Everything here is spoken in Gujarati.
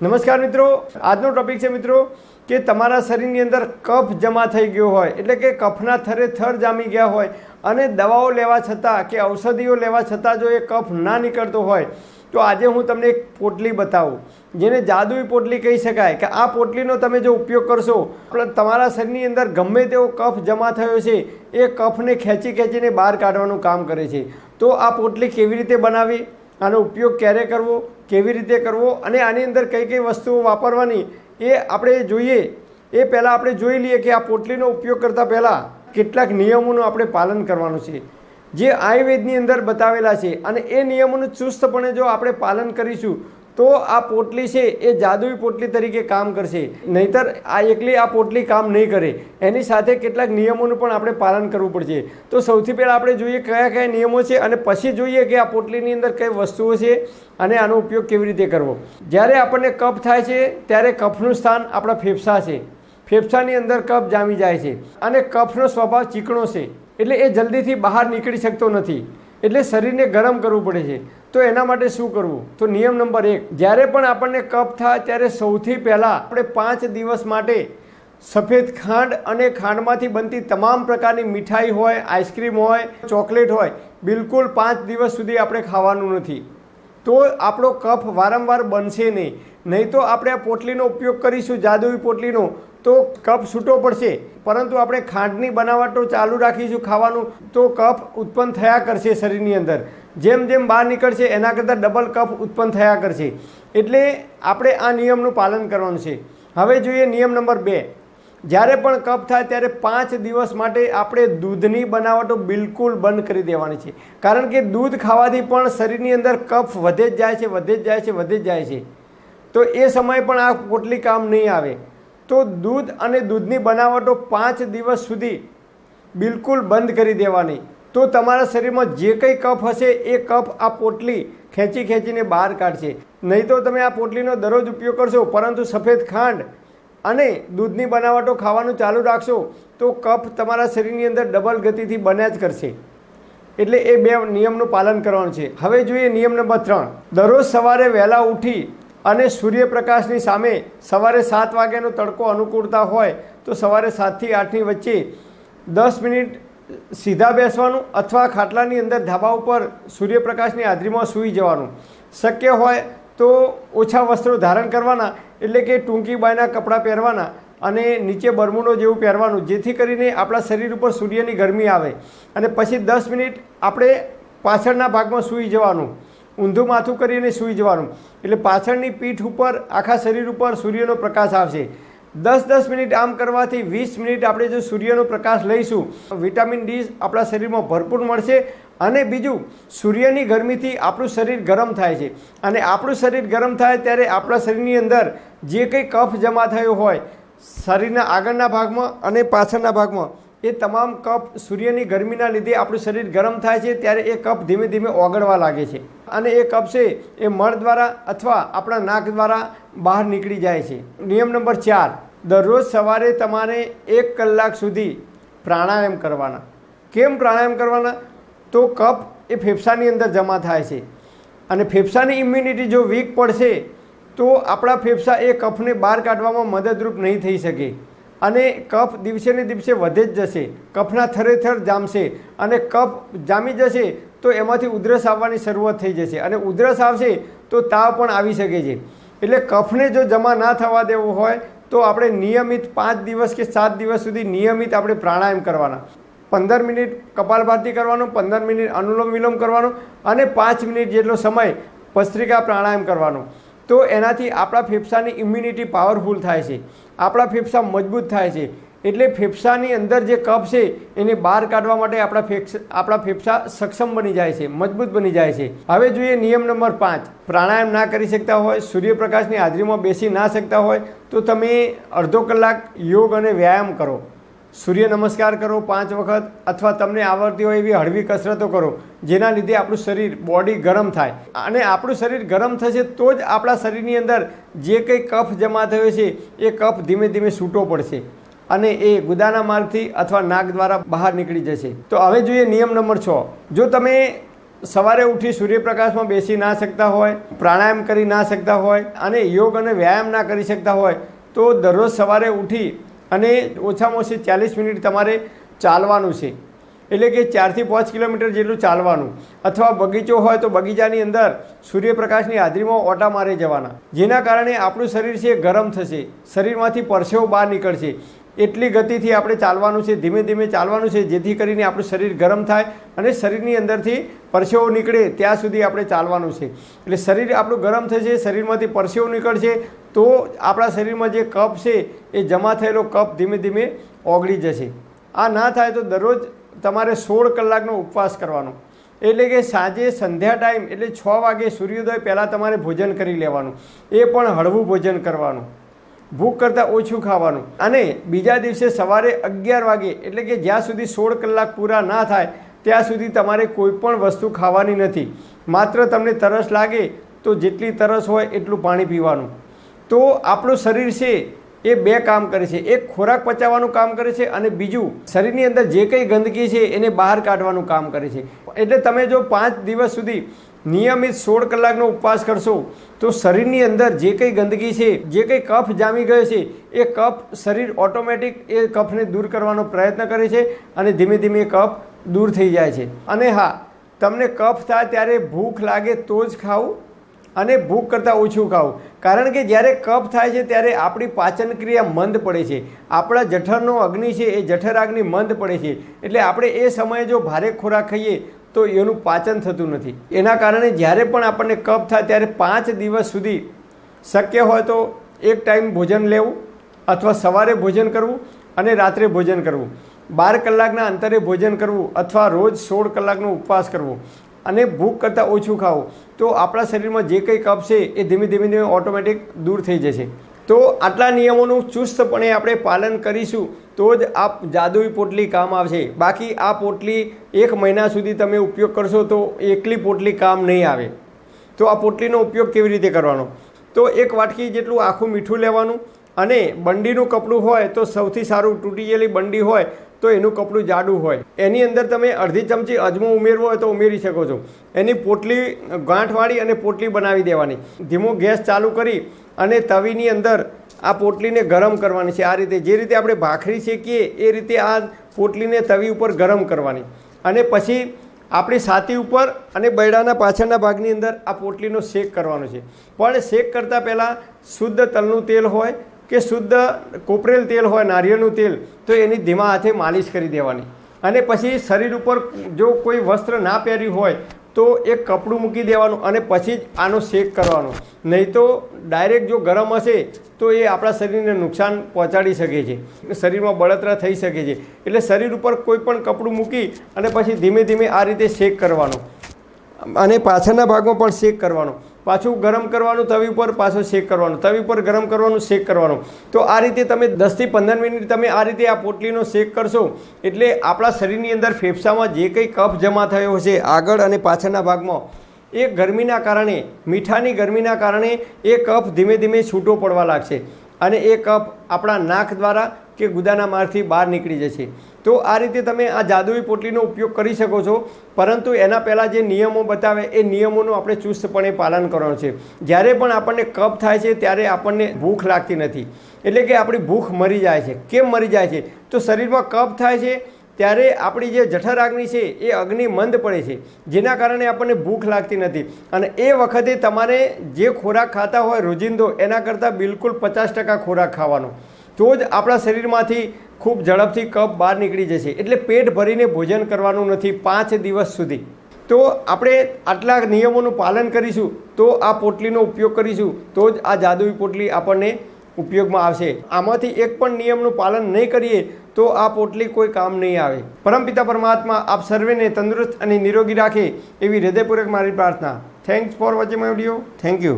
નમસ્કાર મિત્રો, આજનો ટોપિક છે મિત્રો કે તમારા શરીરની અંદર કફ જમા થઈ ગયો હોય, એટલે કે કફના થરે થર જામી ગયા હોય અને દવાઓ લેવા છતાં કે ઔષધિઓ લેવા છતાં જો એ કફ ના નીકળતો હોય તો આજે હું તમને એક પોટલી બતાવું, જેને જાદુઈ પોટલી કહી શકાય. કે આ પોટલીનો તમે જો ઉપયોગ કરશો, તમારા શરીરની અંદર ગમે તેવો કફ જમા થયો છે એ કફને ખેંચી ખેંચીને બહાર કાઢવાનું કામ કરે છે. તો આ પોટલી કેવી રીતે બનાવી, આનો ઉપયોગ ક્યારે કરવો, કેવી રીતે કરવો અને આની અંદર કઈ કઈ વસ્તુઓ વાપરવાની એ આપણે જોઈએ. એ પહેલાં આપણે જોઈ લઈએ કે આ પોટલીનો ઉપયોગ કરતાં પહેલાં કેટલાક નિયમોનું આપણે પાલન કરવાનું છે, જે આયુર્વેદની અંદર બતાવેલા છે. અને એ નિયમોનું ચુસ્તપણે જો આપણે પાલન કરીશું તો આ પોટલી છે એ જાદુઈ પોટલી તરીકે કામ કરશે. નહીંતર આ એકલી આ પોટલી કામ નહીં કરે, એની સાથે કેટલાક નિયમોનું પણ આપણે પાલન કરવું પડશે. તો સૌથી પહેલાં આપણે જોઈએ કયા કયા નિયમો છે અને પછી જોઈએ કે આ પોટલીની અંદર કઈ વસ્તુઓ છે અને આનો ઉપયોગ કેવી રીતે કરવો. જ્યારે આપણને કફ થાય છે ત્યારે કફનું સ્થાન આપણા ફેફસા છે. ફેફસાની અંદર કફ જામી જાય છે અને કફનો સ્વભાવ ચીકણો છે, એટલે એ જલ્દીથી બહાર નીકળી શકતો નથી, એટલે શરીરને ગરમ કરવું પડે છે. તો એના માટે શું કરવું? તો નિયમ નંબર 1, જ્યારે પણ આપણને કફ થાય ત્યારે સૌથી પહેલાં આપણે 5 દિવસ માટે સફેદ ખાંડ અને ખાંડમાંથી બનતી તમામ પ્રકારની મીઠાઈ હોય, આઈસ્ક્રીમ હોય, ચોકલેટ હોય, બિલકુલ 5 દિવસ સુધી આપણે ખાવાનું નથી. તો આપણો કફ વારંવાર બનશે નહીં. નહીં તો આપણે આ પોટલીનો ઉપયોગ કરીશું, જાદુઈ પોટલીનો, તો કફ છૂટો પડશે. પરંતુ આપણે ખાંડની બનાવટો ચાલુ રાખીશું ખાવાનું તો કફ ઉત્પન્ન થયા કરશે શરીરની અંદર. જેમ જેમ બહાર નીકળશે એના કરતાં ડબલ કફ ઉત્પન્ન થયા કરશે. એટલે આપણે આ નિયમનું પાલન કરવાનું છે. હવે જોઈએ નિયમ નંબર 2. જ્યારે પણ કફ થાય ત્યારે 5 દિવસ માટે આપણે દૂધની બનાવટો બિલકુલ બંધ કરી દેવાની છે. કારણ કે દૂધ ખાવાથી પણ શરીરની અંદર કફ વધે જ જાય છે, વધે જ જાય છે, વધે જ જાય છે. તો એ સમયે પણ આ પોટલી કામ નહીં આવે. તો દૂધ અને દૂધની બનાવટો 5 દિવસ સુધી બિલકુલ બંધ કરી દેવાની. તો તમારા શરીરમાં જે કંઈ કફ હશે એ કફ આ પોટલી ખેંચી ખેંચીને બહાર કાઢશે. નહીં તો તમે આ પોટલીનો દરરોજ ઉપયોગ કરશો પરંતુ સફેદ ખાંડ અને દૂધની બનાવટો ખાવાનું ચાલુ રાખશો તો કફ તમારા શરીરની અંદર ડબલ ગતિથી બન્યા જ કરશે. એટલે એ 2 નિયમનું પાલન કરવાનું છે. હવે જોઈએ નિયમ નંબર 3. દરરોજ સવારે વહેલા ઉઠી અને સૂર્યપ્રકાશની સામે સવારે 7 વાગ્યાનો તડકો અનુકૂળતા હોય તો સવારે 7 થી 8ની વચ્ચે 10 મિનિટ સીધા બેસવાનું અથવા ખાટલાની અંદર ધાબા ઉપર સૂર્યપ્રકાશની હાજરીમાં સૂઈ જવાનું. શક્ય હોય તો ઓછા વસ્ત્રો ધારણ કરવાના, એટલે કે ટૂંકી બાયના કપડાં પહેરવાના અને નીચે બરમુડો જેવું પહેરવાનું, જેથી કરીને આપણા શરીર ઉપર સૂર્યની ગરમી આવે. અને પછી 10 મિનિટ આપણે પાછળના ભાગમાં સૂઈ જવાનું, ઊંધું માથું કરીને સૂઈ જવાનું. એટલે પાછળની પીઠ ઉપર આખા શરીર ઉપર સૂર્યનો પ્રકાશ આવશે. 10-10 મિનિટ આમ કરવાથી 20 મિનિટ આપણે જો સૂર્યનો પ્રકાશ લઈશું, વિટામિન ડી આપણા શરીરમાં ભરપૂર મળશે. અને બીજું, સૂર્યની ગરમીથી આપણું શરીર ગરમ થાય છે અને આપણું શરીર ગરમ થાય ત્યારે આપણા શરીરની અંદર જે કંઈ કફ જમા થયો હોય શરીરના આગળના ભાગમાં અને પાછળના ભાગમાં, એ તમામ કફ સૂર્યની ગરમીના લીધે આપણું શરીર ગરમ થાય છે ત્યારે એ કફ ધીમે ધીમે ઓગળવા લાગે છે અને એ કફ છે એ મળ દ્વારા અથવા આપણા નાક દ્વારા બહાર નીકળી જાય છે. નિયમ નંબર 4. દરરોજ સવારે તમારે 1 કલાક સુધી પ્રાણાયામ કરવાના. કેમ પ્રાણાયામ કરવાના? તો કફ એ ફેફસાની અંદર જમા થાય છે અને ફેફસાની ઇમ્યુનિટી જો વીક પડશે તો આપણા ફેફસા એ કફને બહાર કાઢવામાં મદદરૂપ નહીં થઈ શકે અને કફ દિવસે ને દિવસે વધે જ જશે. કફના થરેથર જામશે અને કફ જામી જશે તો એમાંથી ઉધરસ આવવાની શરૂઆત થઈ જશે અને ઉધરસ આવશે તો તાવ પણ આવી શકે છે. એટલે કફને જો જમા ના થવા દેવો હોય તો આપણે નિયમિત 5 દિવસ કે 7 દિવસ સુધી નિયમિત આપણે પ્રાણાયામ કરવાના. 15 મિનિટ કપાલભાતિ કરવાનું, 15 મિનિટ અનુલોમ વિલોમ કરવાનું અને 5 મિનિટ જેટલો સમય ભસ્ત્રિકા પ્રાણાયામ કરવાનું. તો એનાથી આપણા ફેફસાની ઇમ્યુનિટી પાવરફુલ થાય છે, આપણા ફેફસા મજબૂત થાય છે. એટલે ફેફસાની અંદર જે કફ છે એને બહાર કાઢવા માટે આપણા ફેફસા સક્ષમ બની જાય છે, મજબૂત બની જાય છે. હવે જોઈએ નિયમ નંબર 5. પ્રાણાયામ ના કરી શકતા હોય, સૂર્યપ્રકાશની હાજરીમાં બેસી ના શકતા હોય તો તમે અડધો કલાક યોગ અને વ્યાયામ કરો. સૂર્ય નમસ્કાર કરો 5 વખત અથવા તમને આવડતી હોય એવી હળવી કસરતો કરો, જેના લીધે આપણું શરીર બોડી ગરમ થાય. અને આપણું શરીર ગરમ થશે તો જ આપણા શરીરની અંદર જે કંઈ કફ જમા થયો છે એ કફ ધીમે ધીમે છૂટો પડશે અને એ ગુદાના માર્ગથી અથવા નાક દ્વારા બહાર નીકળી જશે. તો હવે જોઈએ નિયમ નંબર 6. જો તમે સવારે ઉઠી સૂર્યપ્રકાશમાં બેસી ના શકતા હોય, પ્રાણાયામ કરી ના શકતા હોય અને યોગ અને વ્યાયામ ના કરી શકતા હોય તો દરરોજ સવારે ઉઠી અને ઓછામાં ઓછી 40 મિનિટ તમારે ચાલવાનું છે. એટલે કે 4 થી 5 કિલોમીટર જેટલું ચાલવાનું. અથવા બગીચો હોય તો બગીચાની અંદર સૂર્યપ્રકાશની હાજરીમાં ઓટા મારી જવાના, જેના કારણે આપણું શરીર છે ગરમ થશે, શરીરમાંથી પરસેવો બહાર નીકળશે. એટલી ગતિથી આપણે ચાલવાનું છે, ધીમે ધીમે ચાલવાનું છે, જેથી કરીને આપણું શરીર ગરમ થાય અને શરીરની અંદરથી પરસેવો નીકળે ત્યાં સુધી આપણે ચાલવાનું છે. એટલે શરીર આપણું ગરમ થશે, શરીરમાંથી પરસેવો નીકળશે તો આપણા શરીરમાં જે કફ છે એ જમા થયેલો કફ ધીમે ધીમે ઓગળી જશે. આ ના થાય તો દરરોજ તમારે 16 કલાકનો ઉપવાસ કરવાનો. એટલે કે સાંજે સંધ્યા ટાઈમ એટલે 6 વાગે સૂર્યોદય પહેલાં તમારે ભોજન કરી લેવાનું, એ પણ હળવું ભોજન કરવાનું, ભૂખ કરતાં ઓછું ખાવાનું. અને બીજા દિવસે સવારે 11 વાગે એટલે કે જ્યાં સુધી 16 કલાક પૂરા ના થાય ત્યાં સુધી તમારે કોઈ પણ વસ્તુ ખાવાની નથી. માત્ર તમને તરસ લાગે તો જેટલી તરસ હોય એટલું પાણી પીવાનું. તો આપણું શરીર છે એ 2 કામ કરે છે. એક ખોરાક પચાવવાનું કામ કરે છે અને બીજું શરીરની અંદર જે કંઈ ગંદકી છે એને બહાર કાઢવાનું કામ કરે છે. એટલે તમે જો 5 દિવસ સુધી નિયમિત 16 કલાકનો ઉપવાસ કરશો તો શરીરની અંદર જે કંઈ ગંદકી છે, જે કંઈ કફ જામી ગયો છે એ કફ શરીર ઓટોમેટિક એ કફને દૂર કરવાનો પ્રયત્ન કરે છે અને ધીમે ધીમે કફ દૂર થઈ જાય છે. અને હા, તમને કફ થાય ત્યારે ભૂખ લાગે તો જ ખાવું અને ભૂખ કરતાં ઓછું ખાવું. કારણ કે જ્યારે કફ થાય છે ત્યારે આપણી પાચન ક્રિયા મંદ પડે છે, આપણા જઠરનો અગ્નિ છે એ જઠરાગ્નિ મંદ પડે છે. એટલે આપણે એ સમયે જો ભારે ખોરાક ખાઈએ તો એનું પાચન થતું નથી. એના કારણે જ્યારે પણ આપણને કફ થાય ત્યારે 5 દિવસ સુધી શક્ય હોય તો એક ટાઈમ ભોજન લેવું અથવા સવારે ભોજન કરવું અને રાત્રે ભોજન કરવું, 12 કલાકના અંતરે ભોજન કરવું અથવા રોજ 16 કલાકનો ઉપવાસ કરવો અને ભૂખ કરતાં ઓછું ખાવું. તો આપણા શરીરમાં જે કંઈ કફ છે એ ધીમે ધીમે ધીમે ઓટોમેટિક દૂર થઈ જશે. તો આટલા નિયમોનું ચુસ્તપણે આપણે પાલન કરીશું તો જ આ જાદુઈ પોટલી કામ આવશે. બાકી આ પોટલી 1 મહિના સુધી તમે ઉપયોગ કરશો તો એકલી પોટલી કામ નહીં આવે. તો આ પોટલીનો ઉપયોગ કેવી રીતે કરવાનો? તો 1 વાટકી જેટલું આખું મીઠું લેવાનું અને બંડીનું કપડું હોય તો સૌથી સારું. તૂટી ગયેલી બંડી હોય તો એનું કપડું જાડું હોય, એની અંદર તમે અડધી ચમચી અજમો ઉમેરવો હોય તો ઉમેરી શકો છો. એની પોટલી ગાંઠવાળી અને પોટલી બનાવી દેવાની. ધીમો ગેસ ચાલુ કરી અને તવીની અંદર આ પોટલીને ગરમ કરવાની છે. આ રીતે જે રીતે આપણે ભાખરી શેકીએ એ રીતે આ પોટલીને તવી ઉપર ગરમ કરવાની અને પછી આપણી છાતી ઉપર અને બૈડાના પાછળના ભાગની અંદર આ પોટલીનો શેક કરવાનો છે. પણ શેક કરતાં પહેલાં શુદ્ધ તલનું તેલ હોય કે શુદ્ધ કોપરેલ તેલ હોય, નારિયેળનું તેલ, તો એની ધીમા હાથે માલિશ કરી દેવાની. અને પછી શરીર ઉપર જો કોઈ વસ્ત્ર ના પહેર્યું હોય તો એક કપડું મૂકી દેવાનું અને પછી જ આનો શેક કરવાનો. નહીં તો ડાયરેક્ટ જો ગરમ હશે તો એ આપણા શરીરને નુકસાન પહોંચાડી શકે છે, શરીરમાં બળતરા થઈ શકે છે. એટલે શરીર ઉપર કોઈ પણ કપડું મૂકી અને પછી ધીમે ધીમે આ રીતે શેક કરવાનો અને પાછળના ભાગમાં પણ શેક કરવાનો. પાછું ગરમ કરવાનું તવી ઉપર, પાછું શેક કરવાનું, તવી ઉપર ગરમ કરવાનું, શેક કરવાનું. તો આ રીતે તમે 10 થી 15 મિનિટ તમે આ રીતે આ પોટલીનો શેક કરશો એટલે આપણા શરીરની અંદર ફેફસામાં જે કંઈ કફ જમા થયો હશે આગળ અને પાછળના ભાગમાં, એ ગરમીના કારણે, મીઠાની ગરમીના કારણે એ કફ ધીમે ધીમે છૂટો પડવા લાગશે અને એ કફ આપણા નાક દ્વારા કે ગુદાના માર્ગથી બહાર નીકળી જશે. તો આ રીતે તમે આ જાદુઈ પોટલીનો ઉપયોગ કરી શકો છો. પરંતુ એના પહેલાં જે નિયમો બતાવે એ નિયમોનું આપણે ચુસ્તપણે પાલન કરવાનું છે. જ્યારે પણ આપણને કફ થાય છે ત્યારે આપણને ભૂખ લાગતી નથી, એટલે કે આપણી ભૂખ મરી જાય છે. કેમ મરી જાય છે? તો શરીરમાં કફ થાય છે ત્યારે આપણી જે જઠરાગ્નિ છે એ અગ્નિ મંદ પડે છે, જેના કારણે આપણને ભૂખ લાગતી નથી. અને એ વખતે તમારે જે ખોરાક ખાતા હોય રોજિંદો એના કરતાં બિલકુલ 50% ખોરાક ખાવાનો, તો જ આપણા શરીરમાંથી ખૂબ ઝડપથી કફ બહાર નીકળી જશે. એટલે પેટ ભરીને ભોજન કરવાનું નથી 5 દિવસ સુધી. તો આપણે આટલા નિયમોનું પાલન કરીશું તો આ પોટલીનો ઉપયોગ કરીશું તો જ આ જાદુઈ પોટલી આપણને ઉપયોગમાં આવશે. આમાંથી એક પણ નિયમનું પાલન નહીં કરીએ તો આ પોટલી કોઈ કામ નહીં આવે. પરમપિતા પરમાત્મા આપ સર્વેને તંદુરસ્ત અને નિરોગી રાખે એવી હૃદયપૂર્વક મારી પ્રાર્થના. Thanks for watching my video. Thank you.